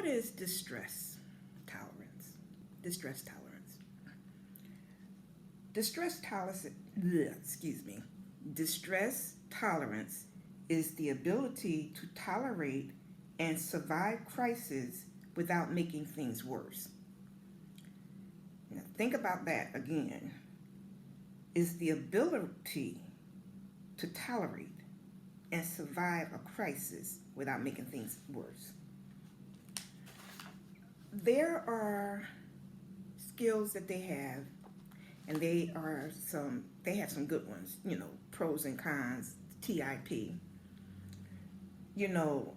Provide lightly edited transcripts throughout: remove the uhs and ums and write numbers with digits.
what is distress tolerance? Distress tolerance. Distress tolerance, excuse me. Distress tolerance is the ability to tolerate and survive crisis without making things worse. Now, think about that again. Is the ability to tolerate and survive a crisis without making things worse. There are skills that they have, and they have some good ones, pros and cons, TIP. You know,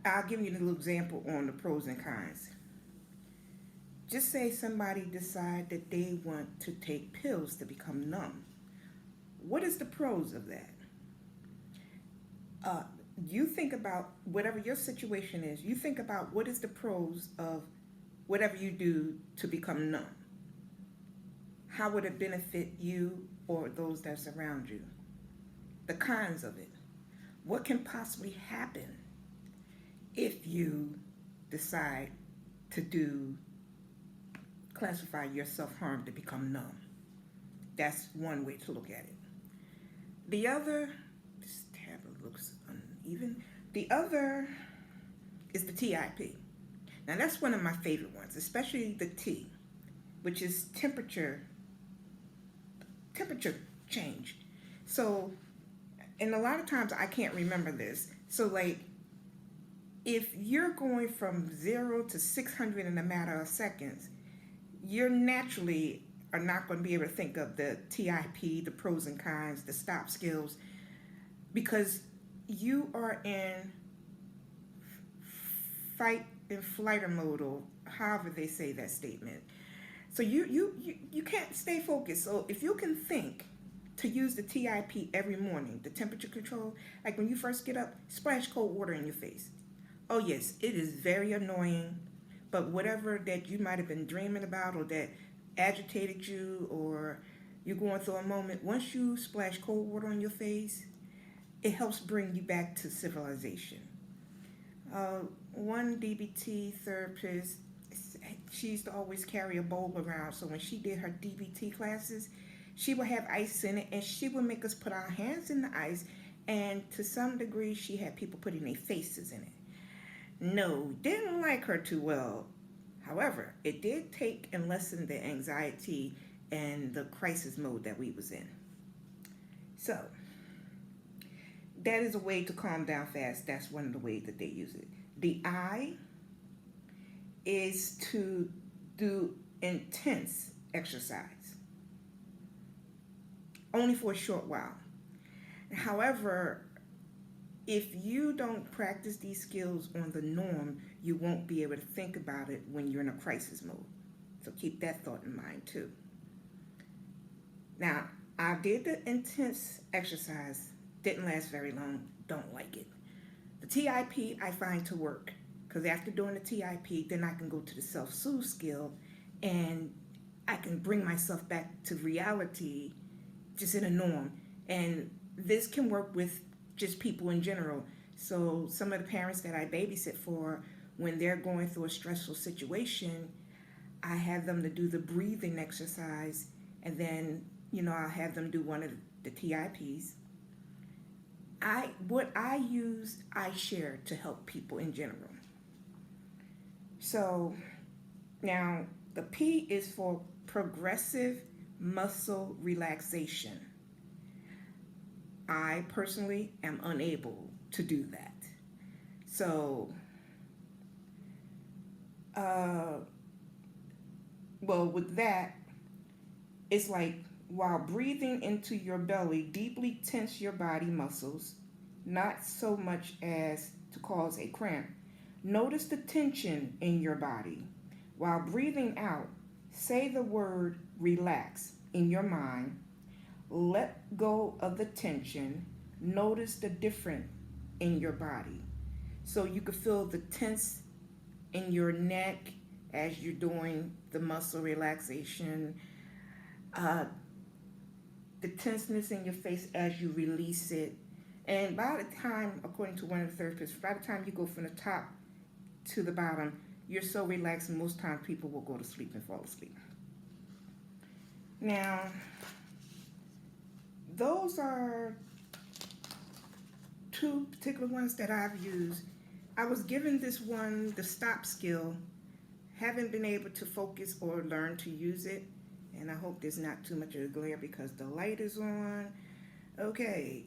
I'll give you a little example on the pros and cons. Just say somebody decide that they want to take pills to become numb. What is the pros of that? You think about whatever your situation is. You think about what is the pros of whatever you do to become numb. How would it benefit you or those that surround you? The cons of it. What can possibly happen if you decide to classify your self-harm to become numb? That's one way to look at it. The other, this tab looks uneven. The other is the TIP. Now that's one of my favorite ones, especially the T, which is temperature change. So, and a lot of times I can't remember this. So like, if you're going from 0 to 600 in a matter of seconds, you're naturally are not going to be able to think of the TIP, the pros and cons, the stop skills, because you are in fight and flighter mode, or however they say that statement. So you can't stay focused. So if you can think to use the TIP every morning, the temperature control, like when you first get up, splash cold water in your face. Oh yes, it is very annoying, but whatever that you might have been dreaming about or that agitated you or you're going through a moment, once you splash cold water on your face, it helps bring you back to civilization. One DBT therapist, she used to always carry a bowl around, so when she did her DBT classes, she would have ice in it and she would make us put our hands in the ice, and to some degree she had people putting their faces in it. No, didn't like her too well. However, it did take and lessen the anxiety and the crisis mode that we was in. So, that is a way to calm down fast. That's one of the ways that they use it. The I is to do intense exercise, only for a short while. However, if you don't practice these skills on the norm, you won't be able to think about it when you're in a crisis mode. So keep that thought in mind too. Now, I did the intense exercise, didn't last very long, don't like it. The TIP I find to work, because after doing the TIP, then I can go to the self-soothe skill and I can bring myself back to reality just in a norm. And this can work with just people in general. So some of the parents that I babysit for, when they're going through a stressful situation, I have them to do the breathing exercise, and then I'll have them do one of the TIPs. What I use, I share to help people in general. So now the P is for progressive muscle relaxation. I personally am unable to do that. So, with that, it's like while breathing into your belly, deeply tense your body muscles, not so much as to cause a cramp. Notice the tension in your body. While breathing out, say the word relax in your mind. Let go of the tension. Notice the difference in your body. So you can feel the tense in your neck as you're doing the muscle relaxation. The tenseness in your face as you release it. And by the time, according to one of the therapists, by the time you go from the top to the bottom, you're so relaxed, most times people will go to sleep and fall asleep. Now, those are two particular ones that I've used. I was given this one, the stop skill, haven't been able to focus or learn to use it, and I hope there's not too much of a glare because the light is on. Okay,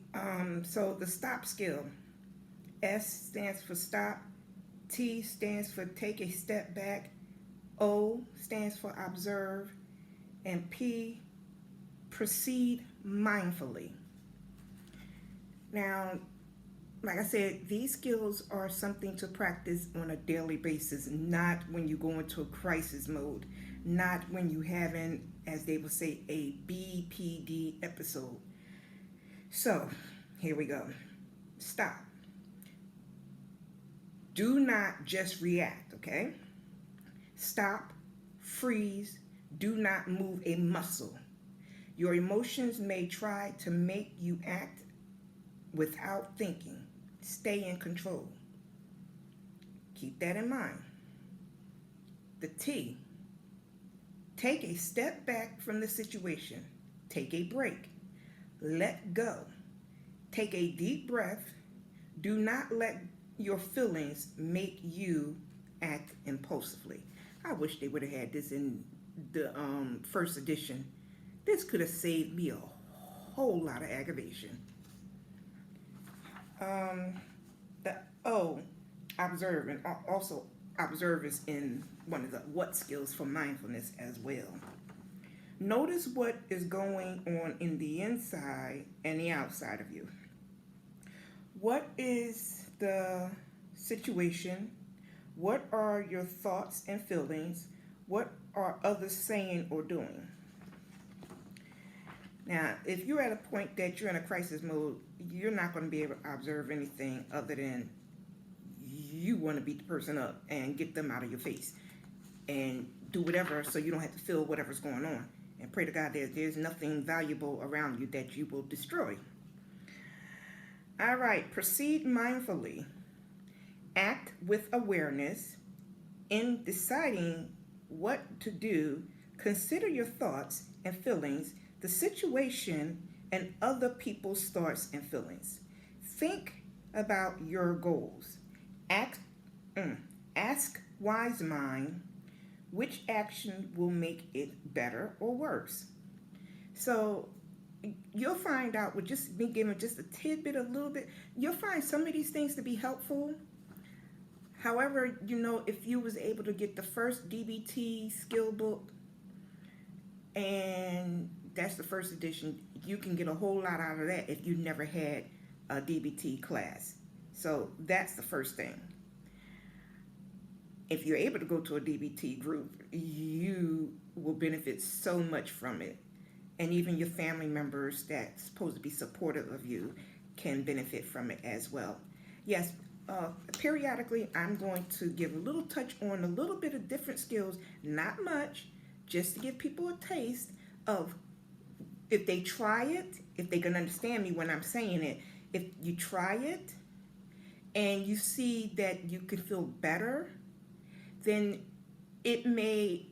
so the stop skill, S stands for stop, T stands for take a step back, O stands for observe, and P, proceed mindfully. Now, like I said, these skills are something to practice on a daily basis, not when you go into a crisis mode, not when you having, as they would say, a BPD episode. So, here we go. Stop. Do not just react, okay? Stop, freeze, do not move a muscle. Your emotions may try to make you act without thinking. Stay in control. Keep that in mind. The T. Take a step back from the situation. Take a break. Let go. Take a deep breath. Do not let your feelings make you act impulsively. I wish they would have had this in the first edition. This could have saved me a whole lot of aggravation. The O, observe, and also observe is in one of the what skills for mindfulness as well. Notice what is going on in the inside and the outside of you. What is the situation? What are your thoughts and feelings? What are others saying or doing? Now, if you're at a point that you're in a crisis mode, you're not going to be able to observe anything other than you want to beat the person up and get them out of your face and do whatever so you don't have to feel whatever's going on. And pray to God there's nothing valuable around you that you will destroy. All right, proceed mindfully. Act with awareness. In deciding what to do, consider your thoughts and feelings, the situation, and other people's thoughts and feelings. Think about your goals. Ask wise mind which action will make it better or worse. So you'll find out with just me giving just a tidbit, a little bit, you'll find some of these things to be helpful. However, if you was able to get the first DBT skill book, and that's the first edition, you can get a whole lot out of that if you never had a DBT class. So that's the first thing. If you're able to go to a DBT group, you will benefit so much from it. And even your family members that's supposed to be supportive of you can benefit from it as well. Yes, periodically I'm going to give a little touch on a little bit of different skills, not much, just to give people a taste of, if they try it, if they can understand me when I'm saying it, if you try it and you see that you can feel better, then it may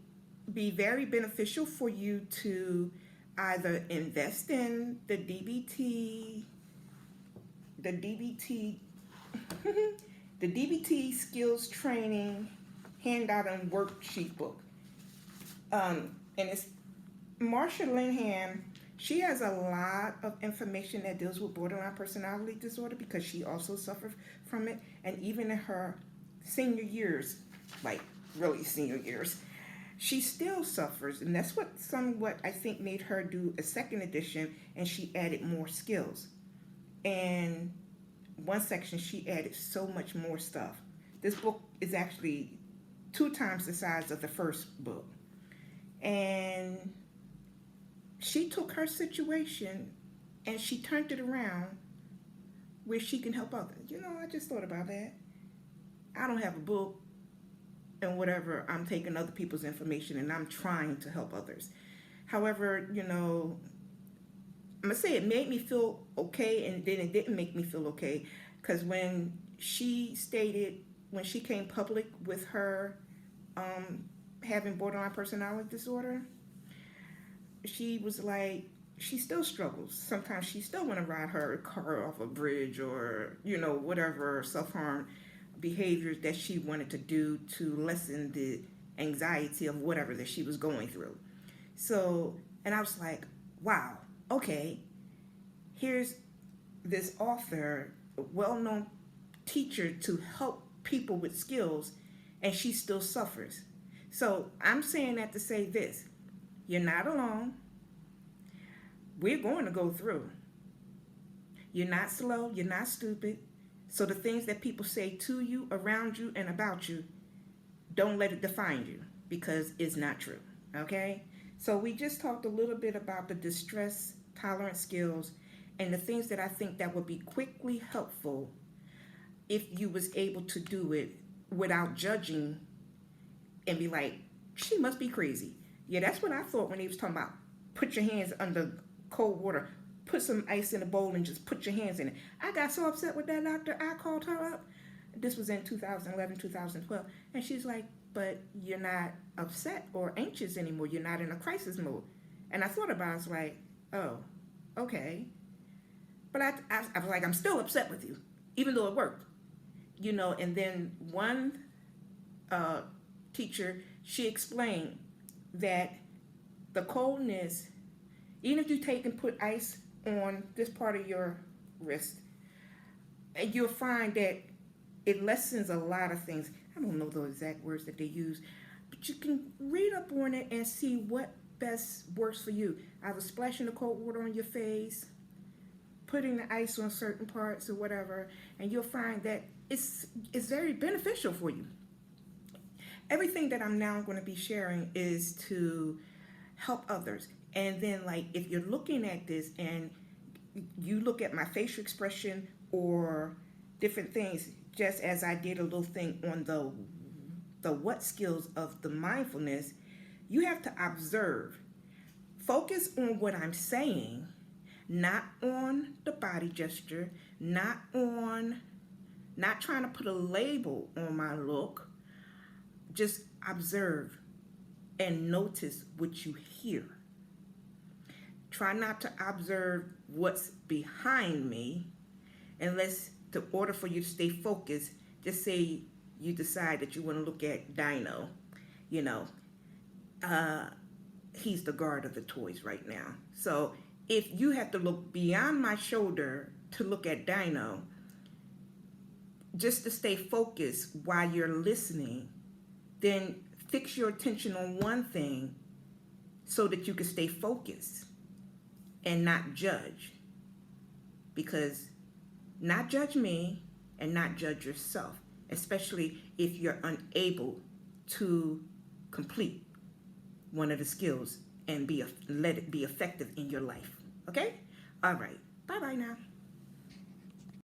be very beneficial for you to either invest in the DBT the DBT skills training handout and worksheet book. And it's Marsha Linehan. She has a lot of information that deals with borderline personality disorder because she also suffered from it. And even in her senior years, like really senior years, she still suffers. And that's what somewhat I think made her do a second edition, and she added more skills. And one section, she added so much more stuff. This book is actually 2 times the size of the first book. And she took her situation and she turned it around where she can help others. I just thought about that. I don't have a book and whatever. I'm taking other people's information and I'm trying to help others. However, I'm going to say it made me feel okay, and then it didn't make me feel okay, because when she stated when she came public with her having borderline personality disorder, she was like, she still struggles. Sometimes she still want to ride her car off a bridge, or whatever self-harm behaviors that she wanted to do to lessen the anxiety of whatever that she was going through. So, and I was like, wow, okay, here's this author, a well-known teacher to help people with skills, and she still suffers. So I'm saying that to say this: you're not alone. We're going to go through. You're not slow, you're not stupid. So the things that people say to you, around you, and about you, don't let it define you, because it's not true. Okay? So we just talked a little bit about the distress tolerant skills and the things that I think that would be quickly helpful if you was able to do it without judging and be like, she must be crazy. Yeah, that's what I thought when he was talking about put your hands under cold water, put some ice in a bowl and just put your hands in it. I got so upset with that doctor, I called her up. This was in 2011, 2012. And she's like, but you're not upset or anxious anymore. You're not in a crisis mode. And I thought about it, I was like, oh, okay. But I was like, I'm still upset with you, even though it worked. And then one teacher, she explained that the coldness, even if you take and put ice on this part of your wrist, and you'll find that it lessens a lot of things. I don't know the exact words that they use, but you can read up on it and see what best works for you. I was splashing the cold water on your face, putting the ice on certain parts or whatever, and you'll find that it's very beneficial for you. Everything that I'm now going to be sharing is to help others. And then, like, if you're looking at this and you look at my facial expression or different things, just as I did a little thing on the what skills of the mindfulness, you have to observe. Focus on what I'm saying, not on the body gesture, not trying to put a label on my look. Just observe and notice what you hear. Try not to observe what's behind me, unless, in order for you to stay focused, just say you decide that you want to look at Dino. He's the guard of the toys right now. So if you have to look beyond my shoulder to look at Dino, just to stay focused while you're listening, then fix your attention on one thing so that you can stay focused and not judge. Because not judge me and not judge yourself, especially if you're unable to complete one of the skills and let it be effective in your life. Okay? All right. Bye-bye now.